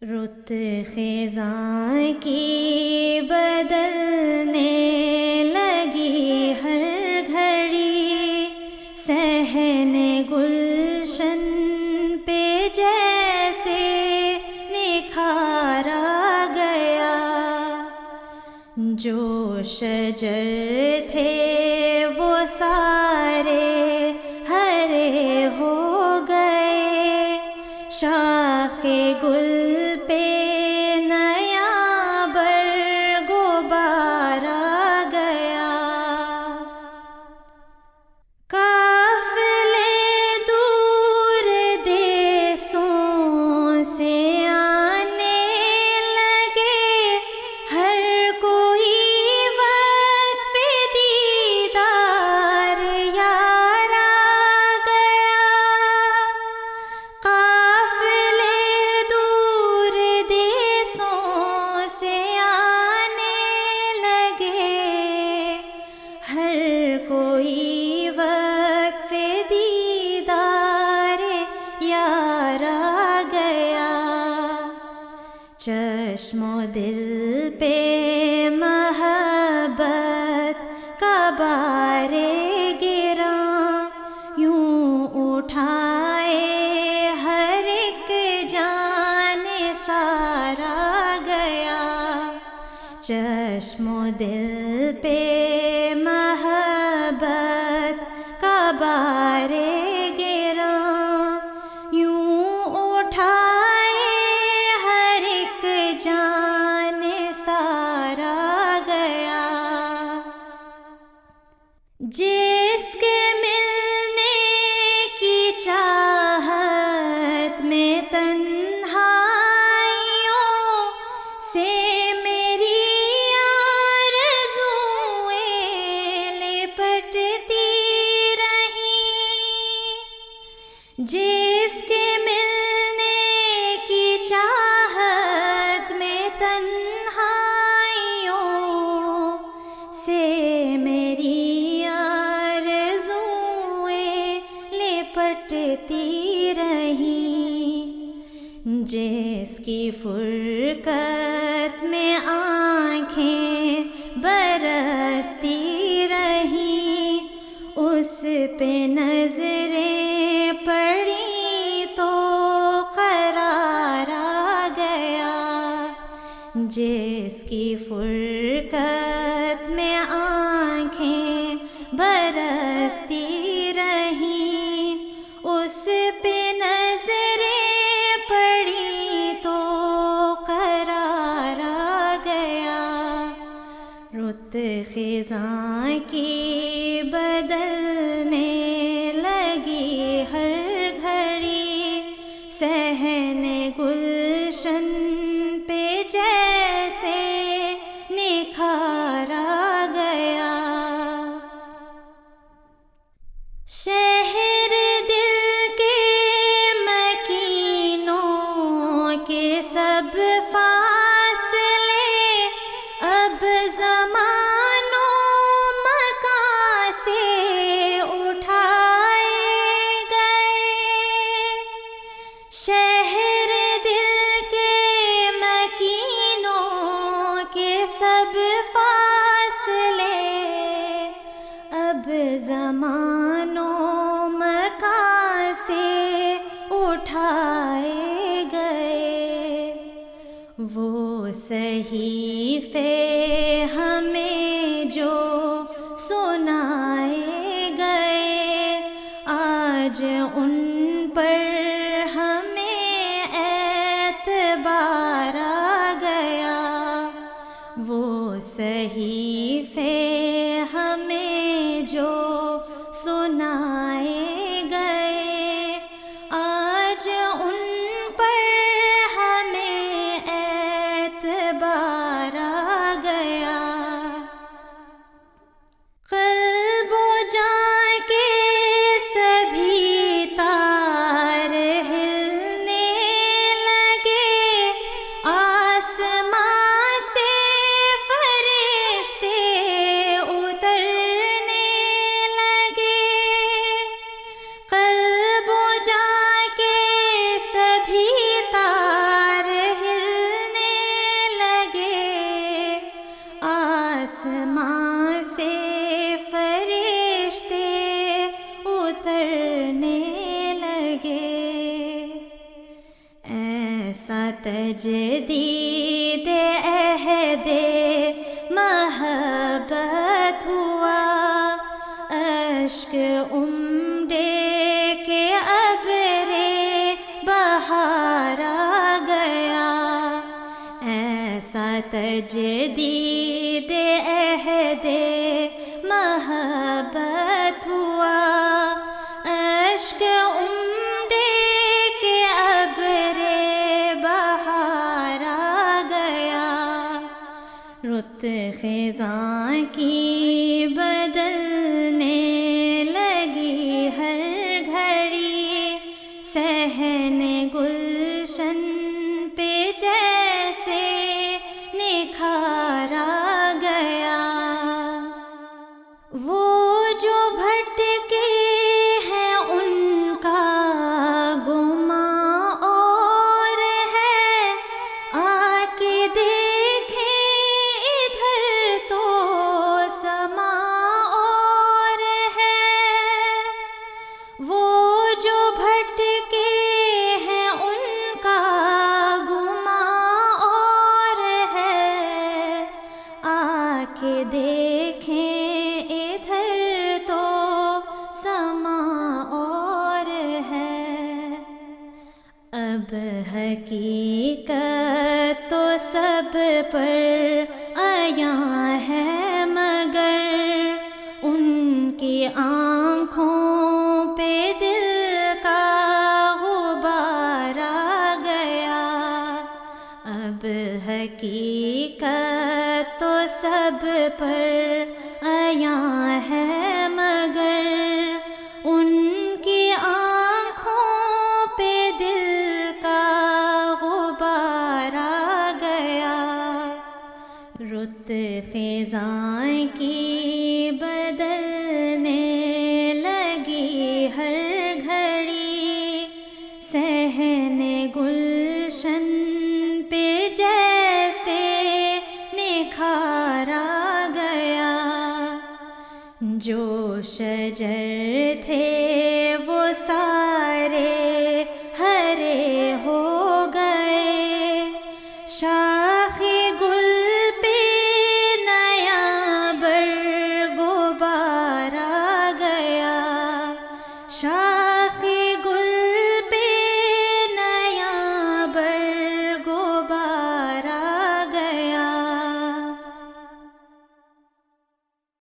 رت خزاں کی بدلنے لگی ہر گھڑی، صحن گلشن پہ جیسے نکھارا گیا۔ جو شجر تھے وہ سارے ہرے ہو گئے، شاخ گل پہ نیا برگ و بار آ گیا۔ قافلے دور دیسوں سے آنے لگے، ہر کوئی وقف دیدار یار آ گیا۔ قافلے دور دیسوں سے آنے لگے، ہر کوئی وقف دیدار یار آ گیا۔ چشم و دل پہ محبت کا بار گراں، یوں اٹھائے ہر ایک جان سارا گیا۔ چشم و دل پہ محبت کا بار گراں، یوں اٹھائے ہر ایک جان سارا گیا۔ جس کے ملنے کی چاہت میں تنہائیوں سے میری آرزوئیں لپٹتی رہیں، جس کے ملنے کی چاہت میں تنہائیوں سے میری آرزوئیں لپٹتی رہیں، جس کی فرقت میں آنکھیں برستی رہیں، اس پہ نظریں پڑیں تو قرار آ گیا۔ جس کی فرقت میں آنکھیں برستی رہیں، اس پہ نظریں پڑیں تو قرار آ گیا۔ رت خزاں کی بدلنے لگی ہر گھڑی، صحن گلشن پہ جیسے نکھارا گیا۔ شہر دل کے مکینوں کے سب فاصلے اب زمان و مکان سے اٹھائے گئے۔ شہر دل کے مکینوں کے سب فاصلے اب زمان و مکان سے اٹھائے گئے۔ وہ صحیفے ہمیں جو سنائے گئے، آج ان پر ہمیں اعتبار آ گیا۔ وہ صحیفے ہمیں جو سنائے گئے، آج ان پر ہمیں اعتبار آ گیا۔ ایسا تجدید عہد محبت ہوا، اشک امڈے کے ابر بہار آ گیا، ایسا تجدید عہد محبت ہوا، اشک امڈے کے ابر بہار آ گیا، رت خزاں کی بدلنے لگی ہر گھڑی، صحن گلشن پہ جیسے نکھار آ گیا، وہ جو بھٹکے ہیں ان کا گماں اور ہے، آ کے دیکھیں ادھر تو سماں اور ہے، وہ جو بھٹکے ہیں ان کا گماں اور ہے، آ کے دیکھیں ادھر تو سماں اور ہے، اب حقیقت تو سب پر عیاں ہے، مگر ان کی آنکھوں پہ دل کا غبار آ گیا، اب حقیقت تو سب پر عیاں ہے، مگر ان کی آنکھوں پہ دل کا غبار آ گیا، رت خزاں کی بدلنے لگی ہر گھڑی، صحن گلشن پہ جیسے نکھار آ گیا، جو شجر تھے وہ سارے ہرے ہو گئے،